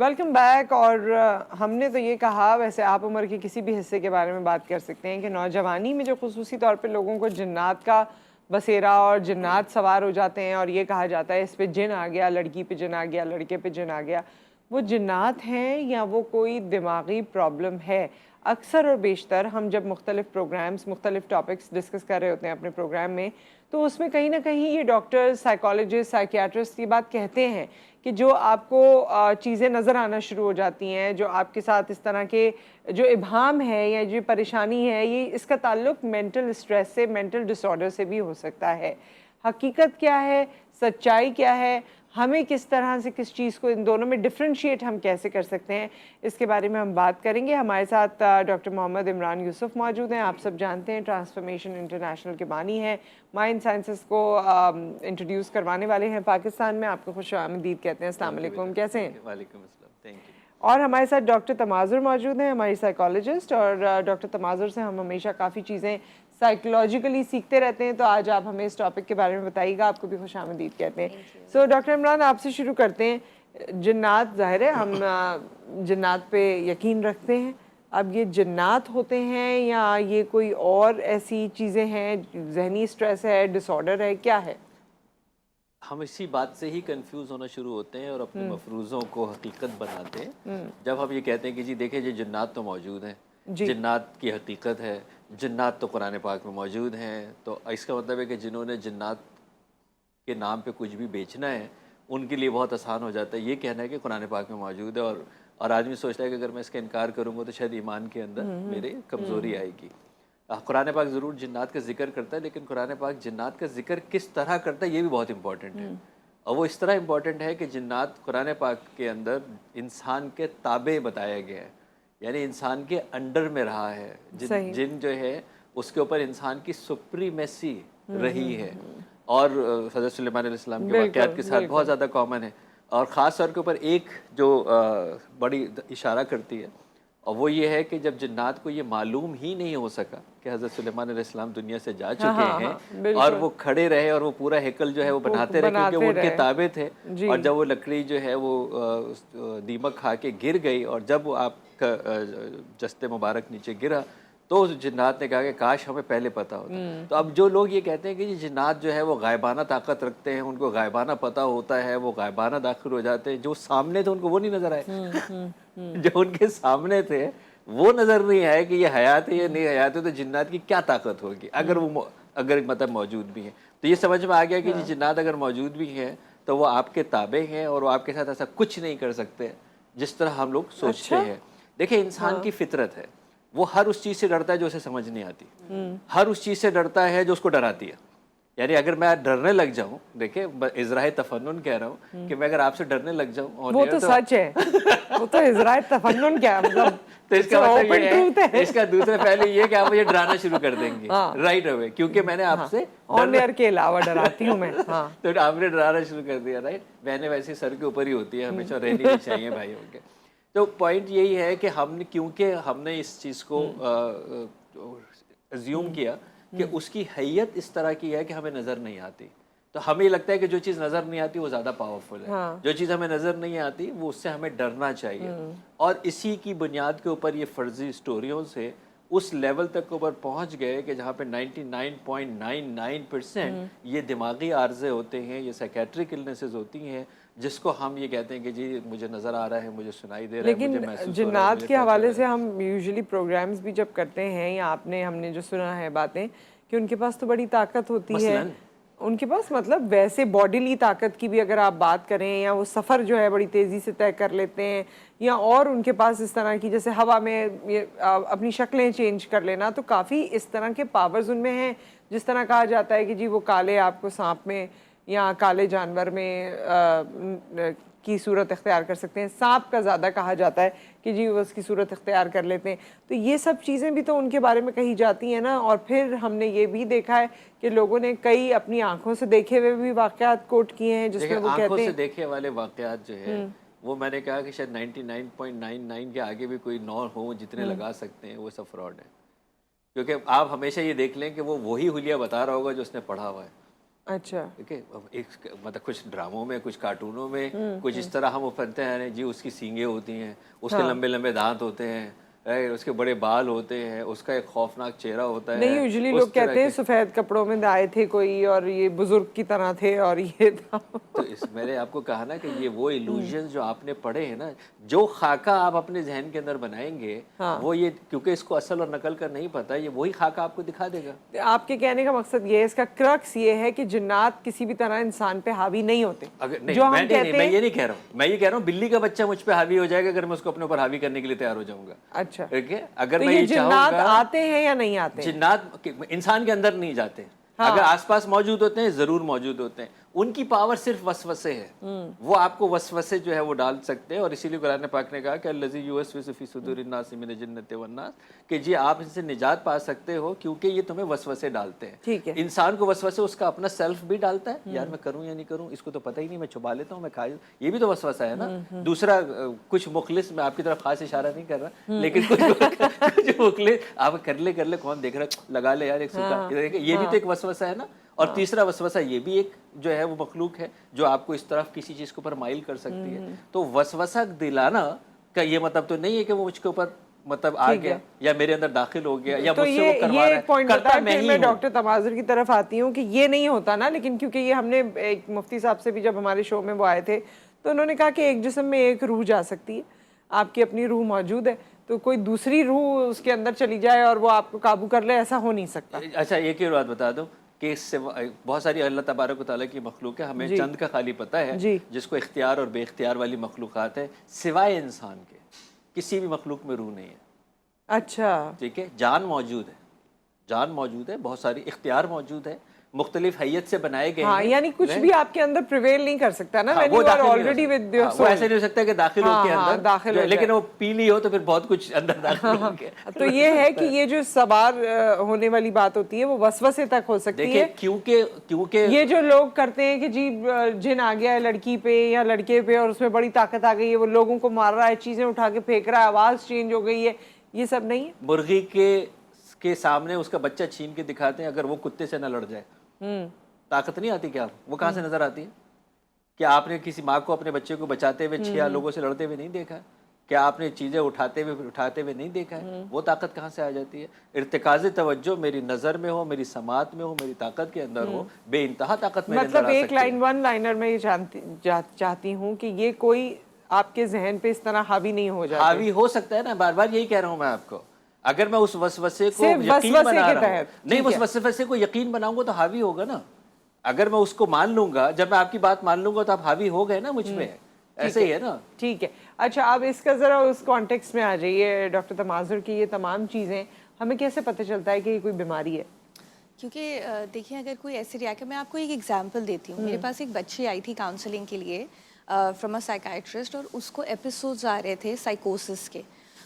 Welcome back. اور ہم نے تو یہ کہا، ویسے آپ عمر کے کسی بھی حصے کے بارے میں بات کر سکتے ہیں، کہ نوجوانی میں جو خصوصی طور پہ لوگوں کو جنات کا بسیرا اور جنات سوار ہو جاتے ہیں اور یہ کہا جاتا ہے اس پہ جن آ گیا، لڑکی پہ جن آ گیا، لڑکے پہ جن آ گیا، وہ جنات ہیں یا وہ کوئی دماغی پرابلم ہے؟ اکثر اور بیشتر ہم جب مختلف پروگرامز، مختلف ٹاپکس ڈسکس کر رہے ہوتے ہیں اپنے پروگرام میں، تو اس میں کہیں نہ کہیں یہ ڈاکٹرز، سائیکالوجسٹ، سائیکیاٹرسٹ یہ بات کہتے ہیں کہ جو آپ کو چیزیں نظر آنا شروع ہو جاتی ہیں، جو آپ کے ساتھ اس طرح کے جو ابہام ہے یا جو پریشانی ہے، یہ اس کا تعلق مینٹل اسٹریس سے، مینٹل ڈس آرڈر سے بھی ہو سکتا ہے. حقیقت کیا ہے؟ سچائی کیا ہے؟ ہمیں کس طرح سے کس چیز کو ان دونوں میں ڈفرینشیٹ ہم کیسے کر سکتے ہیں، اس کے بارے میں ہم بات کریں گے. ہمارے ساتھ ڈاکٹر محمد عمران یوسف موجود ہیں. آپ سب جانتے ہیں ٹرانسفارمیشن انٹرنیشنل کے بانی ہیں، مائنڈ سائنسز کو انٹروڈیوس کروانے والے ہیں پاکستان میں. آپ کو خوش آمدید کہتے ہیں. السلام علیکم، کیسے ہیں؟ وعلیکم السلام، تھینک یو. اور ہمارے ساتھ ڈاکٹر تماظر موجود ہیں، ہماری سائیکالوجسٹ، اور ڈاکٹر تماظر سے ہم ہمیشہ کافی چیزیں سائیکولوجیکلی سیکھتے رہتے ہیں. تو آج آپ ہمیں اس ٹاپک کے بارے میں بتائیے گا. آپ کو بھی خوش آمدید کہتے ہیں. سو ڈاکٹر عمران، آپ سے شروع کرتے ہیں. جنات، ظاہر ہے ہم جنات پہ یقین رکھتے ہیں. اب یہ جنات ہوتے ہیں یا یہ کوئی اور ایسی چیزیں ہیں، ذہنی اسٹریس ہے، ڈس آرڈر ہے، کیا ہے؟ ہم اسی بات سے ہی کنفیوز ہونا شروع ہوتے ہیں اور اپنے مفروضوں کو حقیقت بناتے ہیں جب ہم یہ کہتے ہیں کہ جی دیکھیں، یہ جنات تو موجود ہیں، جنات کی حقیقت ہے، جنات تو قرآن پاک میں موجود ہیں. تو اس کا مطلب ہے کہ جنہوں نے جنات کے نام پہ کچھ بھی بیچنا ہے، ان کے لیے بہت آسان ہو جاتا ہے یہ کہنا ہے کہ قرآن پاک میں موجود ہے. اور آدمی سوچتا ہے کہ اگر میں اس کا انکار کروں گا تو شاید ایمان کے اندر میرے کمزوری آئے گی. قرآن پاک ضرور جنات کا ذکر کرتا ہے، لیکن قرآن پاک جنات کا ذکر کس طرح کرتا ہے یہ بھی بہت امپورٹنٹ ہے. اور وہ اس طرح امپورٹنٹ ہے کہ جنات قرآن پاک کے اندر انسان کے تابع بتایا گیا ہے، یعنی انسان کے انڈر میں رہا ہے. جن جو ہے اس کے اوپر انسان کی سپریمیسی رہی ہے. اور حضرت سلیمان علیہ السلام کے واقعات کے ساتھ بہت زیادہ کامن ہے. اور خاص طور کے اوپر ایک جو بڑی اشارہ کرتی ہے، اور وہ یہ ہے کہ جب جنات کو یہ معلوم ہی نہیں ہو سکا کہ حضرت سلیمان علیہ السلام دنیا سے جا چکے ہیں، اور وہ کھڑے رہے اور وہ پورا ہیکل جو ہے وہ بناتے رہے کیونکہ وہ ان کے تابع تھے. اور جب وہ لکڑی جو ہے وہ دیمک کھا کے گر گئی، اور جب وہ آپ کا جسد مبارک نیچے گرا تو جنات نے کہا کہ کاش ہمیں پہلے پتہ ہوتا. تو اب جو لوگ یہ کہتے ہیں کہ یہ جنات جو ہے وہ غائبانہ طاقت رکھتے ہیں، ان کو غائبانہ پتہ ہوتا ہے، وہ غائبانہ داخل ہو جاتے ہیں، جو سامنے تھے ان کو وہ نہیں نظر آئے. جو ان کے سامنے تھے وہ نظر نہیں آئے کہ یہ حیات ہے یا نہیں حیات ہے. تو جنات کی کیا طاقت ہوگی اگر مطلب موجود بھی ہیں؟ تو یہ سمجھ میں آ گیا کہ جنات اگر موجود بھی ہیں تو وہ آپ کے تابع ہیں، اور وہ آپ کے ساتھ ایسا کچھ نہیں کر سکتے جس طرح ہم لوگ سوچتے ہیں. دیکھیں، انسان کی فطرت ہے، وہ ہر اس چیز سے ڈرتا ہے جو اسے سمجھ نہیں آتی، ہر اس چیز سے ڈرتا ہے جو اس کو ڈراتی ہے. یعنی اگر میں ڈرنے لگ جاؤں، دیکھیں ازرائے تفنن کہہ رہا ہوں کہ میں اگر آپ سے ڈرنے لگ جاؤں، وہ تو سچ ہے، وہ تو ازرائے تفنن کیا مطلب، تو اس کا مطلب یہ ہے، اس کا دوسرا پہلے یہ کہ آپ مجھے ڈرانا شروع کر دیں گے رائٹ اوے، کیونکہ میں نے آپ سے آن ایئر کے علاوہ ڈراتی ہوں میں. تو آپ نے ڈرانا شروع کر دیا رائٹ. بہنیں ویسے سر کے اوپر ہی ہوتی ہے، ہمیشہ رہنی نہیں چاہیے بھائیوں کے. تو پوائنٹ یہی ہے کہ کیونکہ ہم نے اس چیز کو ازیوم کیا کہ اس کی حیت اس طرح کی ہے کہ ہمیں نظر نہیں آتی. تو ہمیں لگتا ہے کہ جو چیز نظر نہیں آتی وہ زیادہ پاورفل ہے، جو چیز ہمیں نظر نہیں آتی وہ اس سے ہمیں ڈرنا چاہیے. اور اسی کی بنیاد کے اوپر یہ فرضی سٹوریوں سے اس لیول تک اوپر پہنچ گئے کہ جہاں پہ 99.99% یہ دماغی عارضے ہوتے ہیں، یہ سائیکیٹرک النیسز ہوتی ہیں، جس کو ہم یہ کہتے ہیں کہ جی مجھے نظر آ رہا ہے، مجھے سنائی دے رہا ہے، مجھے محسوس ہو رہا ہے. جنات کے حوالے سے ہم یوزلی پروگرامز بھی جب کرتے ہیں، یا ہم نے جو سنا ہے باتیں کہ ان کے پاس تو بڑی طاقت ہوتی ہے، ان کے پاس مطلب ویسے باڈیلی طاقت کی بھی اگر آپ بات کریں، یا وہ سفر جو ہے بڑی تیزی سے طے کر لیتے ہیں، یا اور ان کے پاس اس طرح کی جیسے ہوا میں اپنی شکلیں چینج کر لینا، تو کافی اس طرح کے پاورز ان میں ہیں. جس طرح کہا جاتا ہے کہ جی وہ کالے آپ کو سانپ میں یا کالے جانور میں کی صورت اختیار کر سکتے ہیں. سانپ کا زیادہ کہا جاتا ہے کہ جی وہ اس کی صورت اختیار کر لیتے ہیں. تو یہ سب چیزیں بھی تو ان کے بارے میں کہی جاتی ہیں نا. اور پھر ہم نے یہ بھی دیکھا ہے کہ لوگوں نے کئی اپنی آنکھوں سے دیکھے ہوئے بھی واقعات کوٹ کیے ہیں، جس میں وہ کہتے ہیں آنکھوں سے دیکھے والے واقعات جو ہے وہ میں نے کہا کہ شاید 99.99 کے آگے بھی کوئی 9 ہوں جتنے لگا سکتے ہیں، وہ سب فراڈ ہے. کیونکہ آپ ہمیشہ یہ دیکھ لیں کہ وہ وہی حلیہ بتا رہا ہوگا جو اس نے پڑھا ہوا ہے. اچھا ٹھیک ہے. مطلب کچھ ڈراموں میں, کچھ کارٹونوں میں کچھ اس طرح ہم پڑھتے ہیں جی اس کی سینگیں ہوتی ہیں, اس کے لمبے لمبے دانت ہوتے ہیں, اس کے بڑے بال ہوتے ہیں, اس کا ایک خوفناک چہرہ ہوتا ہے. نہیں یوزلی لوگ کہتے ہیں سفید کپڑوں میں آئے تھے کوئی اور یہ بزرگ کی طرح تھے اور یہ تھا. تو میں نے آپ کو کہا نا کہ یہ وہ ایلوژن جو آپ نے پڑھے ہیں نا, جو خاکہ آپ اپنے ذہن کے اندر بنائیں گے وہ یہ, کیونکہ اس کو اصل اور نقل کا نہیں پتا, یہ وہی خاکہ آپ کو دکھا دے گا. آپ کے کہنے کا مقصد یہ ہے, اس کا کرکس یہ ہے کہ جنات کسی بھی طرح انسان پہ حاوی نہیں ہوتے. جو ہم کہتے ہیں, میں یہ نہیں کہہ رہا ہوں, میں یہ کہہ رہا ہوں بلی کا بچہ مجھ پہ حاوی ہو جائے گا اگر میں اس کو اپنے اوپر حاوی کرنے کے لیے تیار ہو جاؤں گا. اچھا ٹھیک ہے, اگر تو میں یہ یہ چاہوں جنات گا. آتے ہیں یا نہیں آتے؟ جنات انسان کے اندر نہیں جاتے, اگر آس پاس موجود ہوتے ہیں ضرور موجود ہوتے ہیں. ان کی پاور صرف وسوسے ہے, وہ آپ کو وسوسے جو ہے وہ ڈال سکتے ہیں. اور اسی لیے قرآن پاک نے کہا کہ الذی یوسوس فی صدور الناس من الجنۃ والناس, کہ جی آپ ان سے نجات پا سکتے ہو کیونکہ یہ تمہیں وسوسے ڈالتے ہیں. ٹھیک ہے, انسان کو وسوسے اس کا اپنا سیلف بھی ڈالتا ہے, یار میں کروں یا نہیں کروں, اس کو تو پتہ ہی نہیں, میں چھپا لیتا ہوں, میں کھا, یہ بھی تو وسوسہ ہے نا. دوسرا کچھ مخلص, میں آپ کی طرف خاص اشارہ نہیں کر رہا, لیکن کچھ مخلص آپ کر لے کون دیکھ رہا, لگا لے یار ایک سکا, یہ بھی تو ایک وسوسہ ہے نا. اور تیسرا وسوسہ یہ بھی ایک جو ہے وہ مخلوق ہے جو آپ کو اس طرف کسی چیز کے اوپر مائل کر سکتی ہے. تو وسوسہ دلانا کا یہ مطلب تو نہیں ہے کہ وہ مجھ کے اوپر مطلب آ گیا یا میرے اندر داخل ہو گیا یا مجھ سے وہ کروا رہا ہے, کرتا میں ہی ہوں. ڈاکٹر تماظر کی طرف آتی ہوں کہ یہ نہیں ہوتا نا, لیکن کیونکہ یہ ہم نے ایک مفتی صاحب سے بھی جب ہمارے شو میں وہ آئے تھے تو انہوں نے کہا کہ ایک جسم میں ایک روح جا سکتی ہے, آپ کی اپنی روح موجود ہے, تو کوئی دوسری روح اس کے اندر چلی جائے اور وہ آپ کو قابو کر لے, ایسا ہو نہیں سکتا. اچھا ایک اور بات بتا دوں کہ اس سے بہت ساری اللہ تبارک و تعالیٰ کی مخلوق ہے, ہمیں چند کا خالی پتہ ہے جس کو اختیار اور بے اختیار والی مخلوقات ہے. سوائے انسان کے کسی بھی مخلوق میں روح نہیں ہے. اچھا ٹھیک ہے, جان موجود ہے, جان موجود ہے, بہت ساری اختیار موجود ہے, مختلف حیت سے بنائے گئے ہیں. یعنی کچھ بھی آپ کے اندر پریویل نہیں کر سکتا نا, وہ ایسے نہیں ہو سکتا کہ داخل ہو کے اندر, لیکن وہ پی لی ہو تو پھر بہت کچھ اندر داخل ہو گیا. تو یہ ہے کہ یہ جو سوار ہونے والی بات ہوتی ہے وہ وسوسے تک ہو سکتی ہے. کیونکہ یہ جو لوگ کرتے ہیں کہ جی جن آ گیا ہے لڑکی پہ یا لڑکے پہ اور اس میں بڑی طاقت آ گئی ہے, وہ لوگوں کو مار رہا ہے, چیزیں اٹھا کے پھینک رہا ہے, آواز چینج ہو گئی ہے, یہ سب نہیں ہے. مرغی کے سامنے اس کا بچہ چھین کے دکھاتے ہیں, اگر وہ کتے سے نہ لڑ جائے طاقت نہیں آتی کیا؟ وہ کہاں سے نظر آتی ہے؟ کیا آپ نے کسی ماں کو اپنے بچے کو بچاتے ہوئے 6 لوگوں سے لڑتے ہوئے نہیں دیکھا؟ کیا آپ نے چیزیں اٹھاتے ہوئے نہیں دیکھا ہے؟ وہ طاقت کہاں سے آ جاتی ہے؟ ارتکاز توجہ میری نظر میں ہو, میری سماعت میں ہو, میری طاقت کے اندر ہو, بے انتہا طاقت میرے اندر آ سکتی ہے. مطلب ایک ون لائنر میں یہ چاہتی ہوں کہ یہ کوئی آپ کے ذہن پہ اس طرح حاوی نہیں ہو جاتا. حاوی ہو سکتا ہے نا, بار بار یہی کہہ رہا ہوں میں آپ کو. اگر میں اس وسوسے کو یقین بنا رہا ہوں, نہیں اس وسوسے کو یقین بناؤں گا تو حاوی ہوگا نا. اگر میں اس کو مان لوں گا, جب میں آپ کی بات مان لوں گا تو آپ حاوی ہو گئے نا مجھ پہ, ایسے ہی ہے نا. ٹھیک ہے, اچھا اب اس کا ذرا اس کانٹیکس میں آ جائیے ڈاکٹر تماظر کی, یہ تمام چیزیں ہمیں کیسے پتہ چلتا ہے کہ یہ کوئی بیماری ہے؟ کیونکہ دیکھیں اگر کوئی ایسی ریاکٹ, میں آپ کو ایک ایگزامپل دیتی ہوں. میرے پاس ایک بچی آئی تھی کاؤنسلنگ کے لیے فرام اے سائیکائٹرسٹ, اور اس کو ایپیسوڈز آ رہے تھے سائیکوسس کے.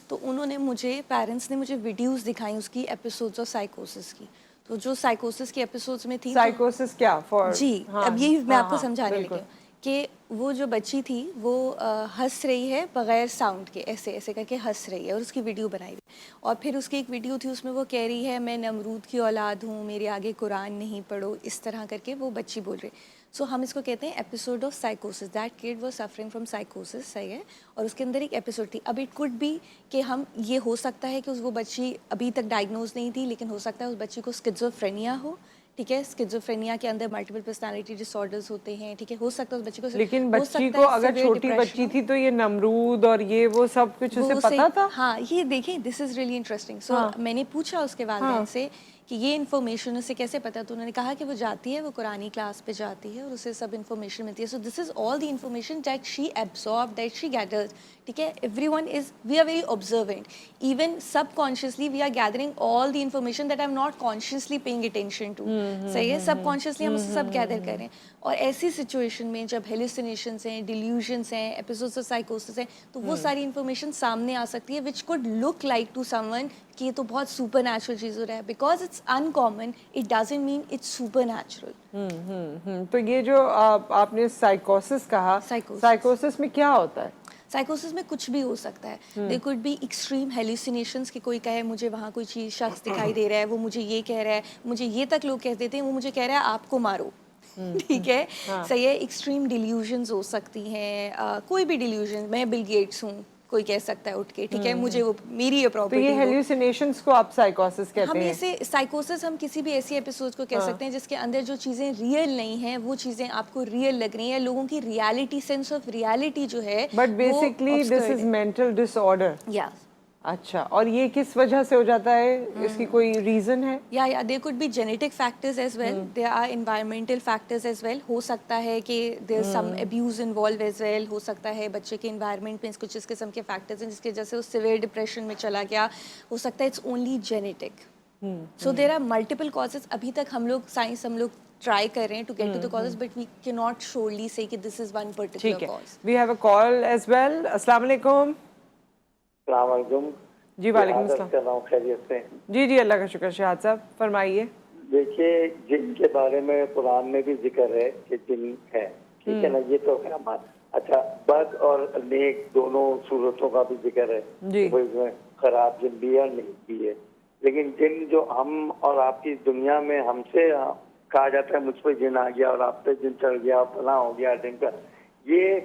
تو انہوں نے پیرنٹس نے مجھے ویڈیوز دکھائی اس کی ایپیسوڈز آف سائیکوسس کی. تو جو سائیکوسس کی ایپیسوڈز میں تھی, سائیکوسس کیا جی اب یہی میں آپ کو سمجھانے لگی کہ وہ جو بچی تھی وہ ہنس رہی ہے بغیر ساؤنڈ کے, ایسے ایسے کر کے ہنس رہی ہے, اور اس کی ویڈیو بنائی ہوئی. اور پھر اس کی ایک ویڈیو تھی, اس میں وہ کہہ رہی ہے میں نمرود کی اولاد ہوں, میرے آگے قرآن نہیں پڑھو, اس طرح کر کے وہ بچی بول رہی. سو ہم اس کو کہتے ہیں episode of سائیکوسس. That could was suffering from سائیکوسس, صحیح ہے. اور اس کے اندر ایک ایپیسوڈ تھی. اب اٹ کوڈ بی کہ ہم یہ ہو سکتا ہے کہ وہ بچی ابھی تک ڈائگنوز نہیں تھی, لیکن ہو سکتا ہے اس بچی کو اسکیزوفرینیا ہو. ٹھیک ہے, اسکیزوفرینیا کے اندر ملٹیپل پرسنالٹی ڈس آرڈرز ہوتے ہیں. ٹھیک ہے, ہو سکتا ہے اس بچی کو, لیکن بچی کو اگر چھوٹی بچی تھی تو یہ نمرود اور یہ وہ سب کچھ اسے پتا تھا. ہاں یہ دیکھیں, دس از ریئلی انٹرسٹنگ. سو میں نے پوچھا اس کے والدین سے کہ یہ انفارمیشن اسے کیسے پتا, تو انہوں نے کہا کہ وہ جاتی ہے, وہ قرآنی کلاس پہ جاتی ہے اور اسے سب انفارمیشن ملتی ہے. So this is all the information that she absorb, that she gathers. ٹھیک ہے, everyone is, we are very observant. Even subconsciously we are gathering all the information that I am not consciously paying attention to. صحیح ہے, سب consciously ہم اسے سب گیدر کر رہے ہیں. اور ایسی سچویشن میں جب ہیلوسینیشنس ہیں, ڈیلیوژنس ہیں, ایپیسوڈس آف سائیکوسس ہیں, تو وہ ساری انفارمیشن سامنے آ سکتی ہے which could look like to someone کہ یہ تو بہت سپر نیچرل چیز ہو رہا ہے. Because it's uncommon, it doesn't mean it's supernatural. تو یہ جو آپ نے سائیکوسس کہا, سائیکوسس میں کیا ہوتا ہے؟ سائیکوسس میں کچھ بھی ہو سکتا ہے. They could be extreme hallucinations, کہ کوئی کہے مجھے وہاں کوئی چیز شخص دکھائی دے رہا ہے, وہ مجھے یہ کہہ رہا ہے, مجھے یہ تک لوگ کہہ دیتے ہیں وہ مجھے کہہ رہا ہے آپ کو مارو. ٹھیک ہے صحیح ہے. ایکسٹریم ڈیلیوژنز ہو سکتی ہیں, کوئی بھی ڈیلیوژن, میں بل گیٹس ہوں کوئی کہہ سکتا ہے اٹھ کے, ٹھیک ہے, مجھے وہ میری یہ تو پراپرٹی. یہ ہیلوسینیشنز کو آپ سائیکوسس کہتے ہم ہیں؟ اسے سائیکوسس ہم کسی بھی ایسی ایپیسوڈ کو کہہ سکتے ہیں جس کے اندر جو چیزیں ریئل نہیں ہیں وہ چیزیں آپ کو ریئل لگ رہی ہیں, لوگوں کی ریالٹی, سینس آف ریالٹی جو ہے but basically this is mental disorder. یا اچھا, اور یہ کس وجہ سے ہو جاتا ہے؟ اس کی کوئی ریزن ہے؟ یا there could be genetic factors as well, there are environmental factors as well. ہو سکتا ہے کہ there some abuse involve as well, ہو سکتا ہے بچے کے انوائرمنٹ میں کچھ اس قسم کے فیکٹرز ہیں جس کی وجہ سے وہ سیویئر ڈپریشن میں چلا گیا, ہو سکتا ہے it's only genetic. So there are multiple causes. ابھی تک ہم لوگ ٹرائی کر رہے ہیں to get to the causes, but we can not surely say کہ this is one particular cause. We have a call as well. السلام علیکم. السلام علیکم. جی وعلیکم السلام. کر رہا ہوں خیریت سے. جی اللہ کا شکر. شہاد صاحب فرمائیے. دیکھیے جن کے بارے میں قرآن میں بھی ذکر ہے کہ جن ہے, ٹھیک ہے نا, یہ تو ہے بات. اچھا, بد اور نیک دونوں صورتوں کا بھی ذکر ہے, وہ اس میں خراب جن بھی ہے اور نیک بھی ہے. لیکن جن جو ہم اور آپ کی دنیا میں ہم سے کہا جاتا ہے مجھ پہ جن آ گیا اور آپ پہ جن چڑھ گیا, فلاں ہو گیا, جن کا یہ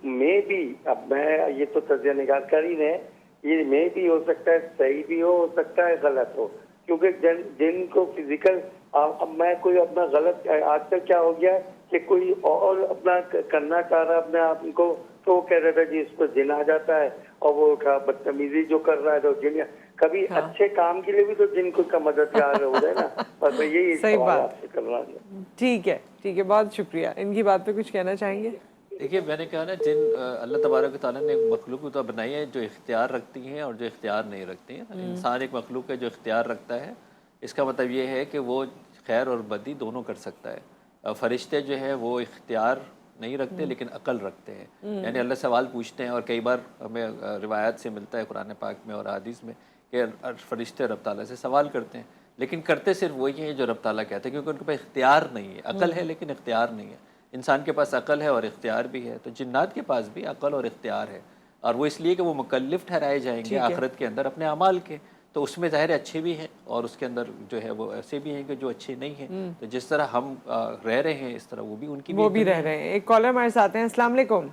میں بھی, اب میں یہ تو تجزیہ نگار کر ہی رہے, یہ میں بھی ہو سکتا ہے, صحیح بھی ہو سکتا ہے, غلط ہو, کیونکہ جن کو فزیکل, اب میں کوئی اپنا غلط, آج کل کیا ہو گیا ہے کہ کوئی اور اپنا کرنا چاہ رہا ہے اپنے آپ کو, تو وہ کہہ رہا تھا جی اس کو جن آ جاتا ہے, اور وہ اٹھا بدتمیزی جو کر رہا ہے تو جن, کبھی اچھے کام کے لیے بھی تو جن کو کا مددگار ہو جائے نا. بس میں یہی سوال آپ سے کر رہا ہوں. ٹھیک ہے, بہت شکریہ. ان کی بات پہ کچھ کہنا چاہیں گے؟ دیکھیے میں نے کہا نا, جن اللہ تبارک و تعالیٰ نے مخلوق تو بنائی ہے جو اختیار رکھتی ہیں اور جو اختیار نہیں رکھتی ہیں. انسان ایک مخلوق ہے جو اختیار رکھتا ہے, اس کا مطلب یہ ہے کہ وہ خیر اور بدی دونوں کر سکتا ہے. فرشتے جو ہے وہ اختیار نہیں رکھتے لیکن عقل رکھتے ہیں. یعنی اللہ سوال پوچھتے ہیں, اور کئی بار ہمیں روایات سے ملتا ہے قرآن پاک میں اور حدیث میں کہ فرشتے رب تعالیٰ سے سوال کرتے ہیں, لیکن کرتے صرف وہی ہیں جو رب تعالیٰ کہتے ہیں, کیونکہ ان کے پاس اختیار نہیں ہے. عقل ہے لیکن اختیار نہیں ہے. انسان کے پاس عقل ہے اور اختیار بھی ہے, تو جنات کے پاس بھی عقل اور اختیار ہے, اور وہ اس لیے کہ وہ مکلف ٹھہرائے جائیں گے آخرت کے اندر اپنے اعمال کے. تو اس میں ظاہر اچھے بھی ہیں اور اس کے اندر جو ہے وہ ایسے بھی ہیں کہ جو اچھے نہیں ہیں. تو جس طرح ہم رہ رہے ہیں اس طرح وہ بھی ان کی وہ بھی رہ رہے ہیں. ایک کالر ہمارے ساتھ ہیں. السلام علیکم.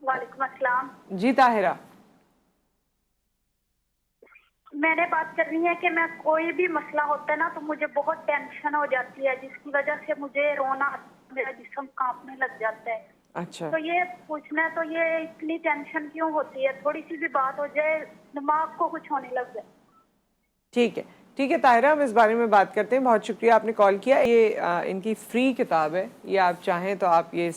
وعلیکم السلام. جی طاہرہ. میں نے بات کرنی ہے کہ میں کوئی بھی مسئلہ ہوتا ہے نا تو مجھے بہت ٹینشن ہو جاتی ہے, جس کی وجہ سے مجھے رونا, میرا جسم کانپنے لگ جاتا ہے. اچھا, تو یہ پوچھنا ہے, تو یہ اتنی ٹینشن کیوں ہوتی ہے؟ تھوڑی سی بھی بات ہو جائے دماغ کو کچھ ہونے لگ جائے. ٹھیک ہے طاہرہ, ہم اس بارے میں بات کرتے ہیں. بہت شکریہ آپ نے کال کیا. یہ ان کی فری کتاب ہے, یہ آپ چاہیں تو آپ یہ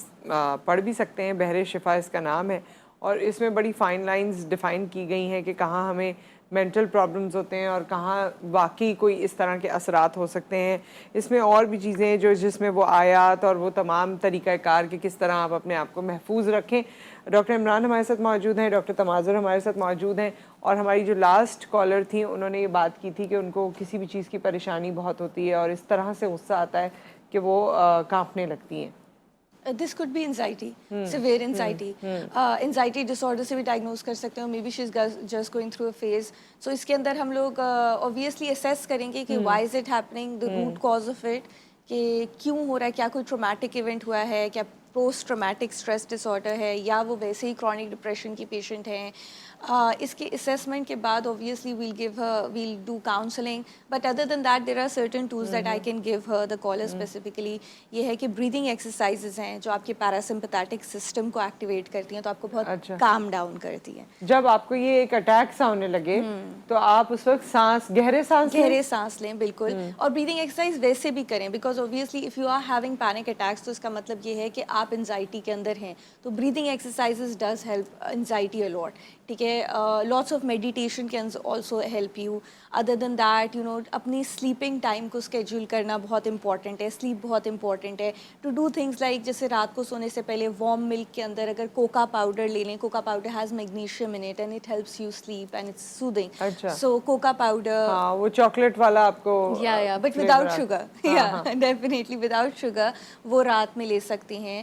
پڑھ بھی سکتے ہیں. بحر شفا اس کا نام ہے, اور اس میں بڑی فائن لائنز ڈیفائن کی گئی ہیں کہ کہاں ہمیں مینٹل پرابلمز ہوتے ہیں اور کہاں واقعی کوئی اس طرح کے اثرات ہو سکتے ہیں. اس میں اور بھی چیزیں ہیں جس میں وہ آیات اور وہ تمام طریقہ کار کہ کس طرح آپ اپنے آپ کو محفوظ رکھیں. ڈاکٹر عمران ہمارے ساتھ موجود ہیں, ڈاکٹر تماظر ہمارے ساتھ موجود ہیں, اور ہماری جو لاسٹ کالر تھیں انہوں نے یہ بات کی تھی کہ ان کو کسی بھی چیز کی پریشانی بہت ہوتی ہے اور اس طرح سے غصہ آتا ہے کہ وہ کانپنے لگتی ہیں. This could be anxiety, severe anxiety. Anxiety disorder سے بھی ڈائگنوز کر سکتے ہیں, maybe she is just going through a phase. So اس کے اندر ہم لوگ obviously assess کریں گے کہ why is it happening, the root cause of it, کہ کیوں ہو رہا ہے, کیا کوئی ٹرومیٹک ایونٹ ہوا ہے, کیا post traumatic stress dis order ہے, یا وہ ویسے ہی کرونک ڈپریشن کی پیشنٹ ہیں. اس کے اسیسمنٹ کے بعد obviously we'll do counseling, but other than that there are certain tools that I can give her, the caller specifically. یہ ہے کہ breathing exercises ہیں جو آپ کے parasympathetic system کو ایکٹیویٹ کرتی ہیں, تو آپ کو بہت calm down کرتی ہیں. جب آپ کو یہ ایک اٹیک سا ہونے لگے تو آپ اس وقت گہرے سانس لیں. بالکل, اور breathing exercise ویسے بھی کریں, because obviously if you are having panic attacks تو اس کا مطلب یہ ہے کہ آپ انزائٹی کے اندر ہیں. تو breathing exercises does help anxiety a lot. ٹھیک ہے, lots of meditation can also help you. Other than that, you know, اپنی sleeping time کو schedule کرنا بہت important ہے, sleep بہت important ہے. To do things like جیسے رات کو سونے سے پہلے warm milk کے اندر اگر کوکا پاؤڈر لے لیں, cocoa powder has magnesium in it and it helps you sleep and it's soothing. So cocoa powder, وہ چاکلیٹ والا آپ کو, but without sugar, definitely without sugar, وہ رات میں لے سکتی ہیں.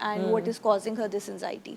and what is causing her this anxiety.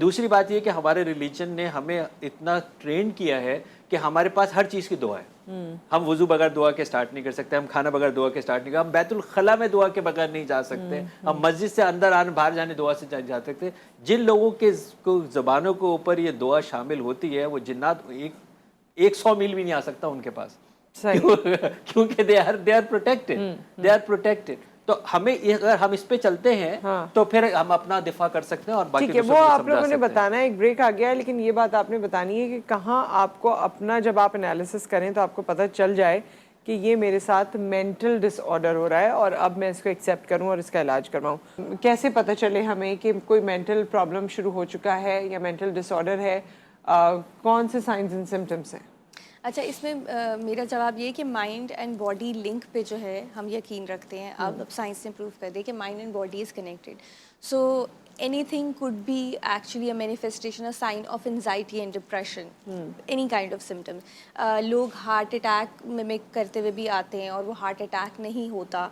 دوسری بات یہ کہ ہمارے ریلیجن نے ہمیں اتنا ٹرین کیا ہے کہ ہمارے پاس ہر چیز کی دعا ہے. ہم وضو بغیر دعا کے سٹارٹ نہیں کر سکتے, ہم کھانا بغیر دعا کے سٹارٹ نہیں کر, ہم بیت الخلاء میں دعا کے بغیر نہیں جا سکتے, ہم مسجد سے اندر آنے باہر جانے دعا سے جا سکتے. جن لوگوں کے زبانوں کے اوپر یہ دعا شامل ہوتی ہے وہ جنات 100 میل بھی نہیں آ سکتا ان کے پاس, کیونکہ they are protected. تو ہمیں اگر ہم اس پہ چلتے ہیں تو پھر ہم اپنا دفاع کر سکتے ہیں اور باقی ٹھیک ہے. وہ آپ لوگوں نے بتانا ہے, ایک بریک آ گیا ہے, لیکن یہ بات آپ نے بتانی ہے کہ کہاں آپ کو اپنا جب آپ انالیسس کریں تو آپ کو پتہ چل جائے کہ یہ میرے ساتھ مینٹل ڈس آرڈر ہو رہا ہے اور اب میں اس کو ایکسیپٹ کروں اور اس کا علاج کرواؤں. کیسے پتہ چلے ہمیں کہ کوئی مینٹل پرابلم شروع ہو چکا ہے یا مینٹل ڈس آرڈر ہے؟ کون سے سائنز اینڈ سمٹمس ہیں؟ اچھا, اس میں میرا جواب یہ ہے کہ مائنڈ اینڈ باڈی لنک پہ جو ہے ہم یقین رکھتے ہیں. اب سائنس نے پروف کر دیا کہ mind and body is connected. So anything could be actually a manifestation, a sign of anxiety and depression, any kind of symptoms. لوگ ہارٹ اٹیک ممک کرتے ہوئے بھی آتے ہیں اور وہ ہارٹ اٹیک نہیں ہوتا,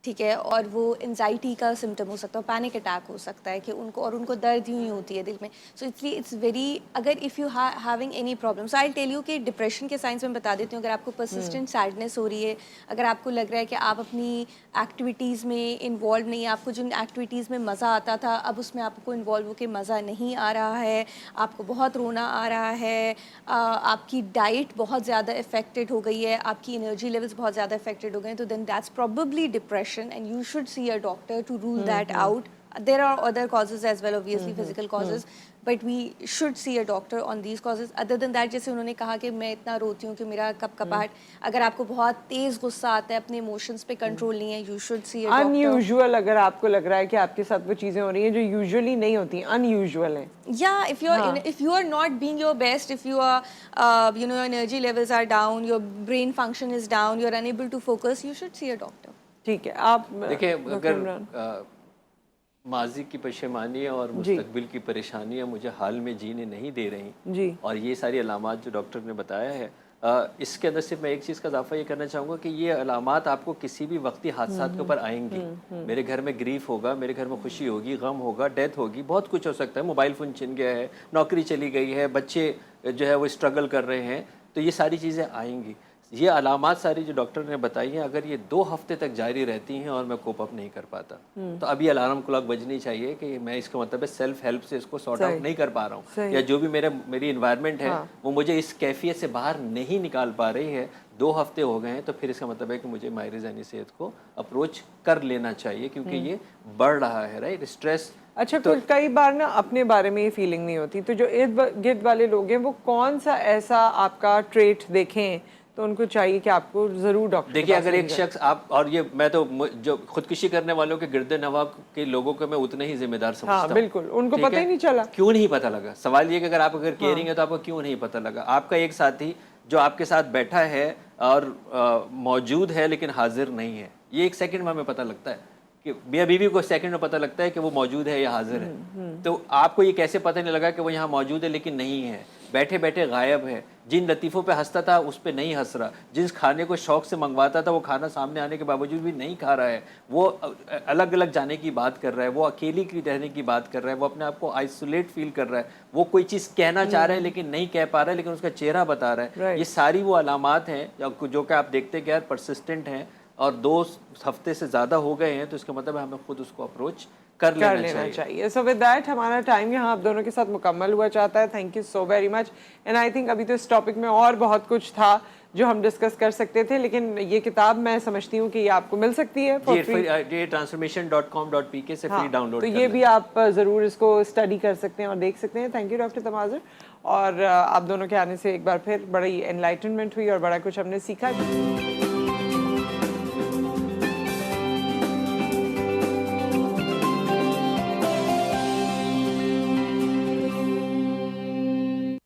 ٹھیک ہے, اور وہ انزائٹی کا سمٹم ہو سکتا ہے, پینک اٹیک ہو سکتا ہے کہ ان کو درد یوں ہی ہوتی ہے دل میں. سو اس لیے اٹس ویری, اگر if you having any problem, so I tell you کہ ڈپریشن کے سائنس میں بتا دیتی ہوں. اگر آپ کو پرسسٹنٹ سیڈنس ہو رہی ہے, اگر آپ کو لگ رہا ہے کہ آپ اپنی ایکٹیویٹیز میں انوالو نہیں, آپ کو جن ایکٹیویٹیز میں مزہ آتا تھا اب اس میں آپ کو انوالو ہو کے مزہ نہیں آ رہا ہے, آپ کو بہت رونا آ رہا ہے, آپ کی ڈائٹ بہت زیادہ افیکٹڈ ہو گئی ہے, آپ کی انرجی لیولس بہت زیادہ افیکٹڈ ہو گئے ہیں, تو then that's probably depression and you should see a doctor to rule that out. There are other causes as well, obviously physical causes, but we should see a doctor on these causes. Other than that, جیسے انہوں نے کہا کہ میں اتنا روتی ہوں کہ میرا کپ کپاہٹ, اگر آپ کو بہت تیز غصہ آتا ہے, اپنے ایموشنز پہ کنٹرول نہیں ہے, you should see a doctor. unusual اگر آپ کو لگ رہا ہے کہ آپ کے ساتھ وہ چیزیں ہو رہی ہیں جو یوزلی نہیں ہوتی, unusual ہیں. Yeah, if you are not being your best, if you are your energy levels are down, your brain function is down, you are unable to focus, you should see a doctor. ٹھیک ہے. آپ دیکھیں, اگر ماضی کی پشیمانی اور مستقبل کی پریشانیاں مجھے حال میں جینے نہیں دے رہی, اور یہ ساری علامات جو ڈاکٹر نے بتایا ہے, اس کے اندر صرف میں ایک چیز کا اضافہ یہ کرنا چاہوں گا کہ یہ علامات آپ کو کسی بھی وقتی حادثات کے اوپر آئیں گی. میرے گھر میں گریف ہوگا, میرے گھر میں خوشی ہوگی, غم ہوگا, ڈیتھ ہوگی, بہت کچھ ہو سکتا ہے, موبائل فون چھن گیا ہے, نوکری چلی گئی ہے, بچے جو ہے وہ اسٹرگل کر رہے ہیں, تو یہ ساری چیزیں آئیں گی. یہ علامات ساری جو ڈاکٹر نے بتائی ہیں, اگر یہ 2 ہفتے تک جاری رہتی ہیں اور میں کوپ اپ نہیں کر پاتا, تو ابھی الارم کلاک بجنی چاہیے کہ میں اس کا مطلب ہے سیلف ہیلپ سے اس کو سارٹ آؤٹ نہیں کر پا رہا ہوں, یا جو بھی میری انوائرمنٹ ہے وہ مجھے اس کیفیت سے باہر نہیں نکال پا رہی ہے, 2 ہفتے ہو گئے ہیں, تو پھر اس کا مطلب ہے کہ مجھے ماہر ذہنی صحت کو اپروچ کر لینا چاہیے, کیونکہ یہ بڑھ رہا ہے, رائٹ, اسٹریس. اچھا, کئی بار نا اپنے بارے میں یہ فیلنگ نہیں ہوتی, تو جو ارد گرد والے لوگ ہیں وہ کون سا ایسا آپ کا ٹریٹ دیکھیں تو ان کو چاہیے کہ آپ کو ضرور ڈاکٹر. دیکھیے, اگر ایک شخص آپ, اور یہ میں تو جو خودکشی کرنے والوں کے گرد نواح کے لوگوں کو میں اتنے ہی ذمہ دار سمجھتا ہوں. بالکل, ان کو پتہ ہی نہیں چلا. کیوں نہیں پتہ لگا؟ سوال یہ کہ اگر آپ کیئرنگ ہے تو آپ کو کیوں نہیں پتہ لگا؟ آپ کا ایک ساتھی جو آپ کے ساتھ بیٹھا ہے اور موجود ہے لیکن حاضر نہیں ہے, یہ 1 سیکنڈ میں ہمیں پتہ لگتا ہے کہ میاں بیوی کو سیکنڈ میں پتہ لگتا ہے کہ وہ موجود ہے یا حاضر ہے. تو آپ کو یہ کیسے پتہ نہیں لگا کہ وہ یہاں موجود ہے لیکن نہیں ہے, بیٹھے بیٹھے غائب ہے, جن لطیفوں پہ ہنستا تھا اس پہ نہیں ہنس رہا, جس کھانے کو شوق سے منگواتا تھا وہ کھانا سامنے آنے کے باوجود بھی نہیں کھا رہا ہے, وہ الگ الگ جانے کی بات کر رہا ہے, وہ اکیلی کی رہنے کی بات کر رہا ہے, وہ اپنے آپ کو آئسولیٹ فیل کر رہا ہے, وہ کوئی چیز کہنا چاہ رہا ہے لیکن نہیں کہہ پا رہا ہے, لیکن اس کا چہرہ بتا رہا ہے. یہ ساری وہ علامات ہیں جو کہ آپ دیکھتے کہ یار پرسسٹنٹ ہیں اور 2 ہفتے سے زیادہ ہو گئے ہیں, تو اس کا مطلب ہے ہمیں خود اس کو اپروچ کر لینا چاہیے. سو ود دیٹ ہمارا ٹائم یہاں آپ دونوں کے ساتھ مکمل ہوا چاہتا ہے. Thank you so very much. And I think ابھی تو اس ٹاپک میں اور بہت کچھ تھا جو ہم ڈسکس کر سکتے تھے, لیکن یہ کتاب میں سمجھتی ہوں کہ یہ آپ کو مل سکتی ہے یہ transformation.com.pk سے فری ڈاؤن لوڈ, تو یہ بھی آپ ضرور اس کو اسٹڈی کر سکتے ہیں اور دیکھ سکتے ہیں. تھینک یو ڈاکٹر تماظر, اور آپ دونوں کے آنے سے ایک بار پھر بڑی انلائٹنمنٹ ہوئی اور بڑا کچھ ہم نے سیکھا.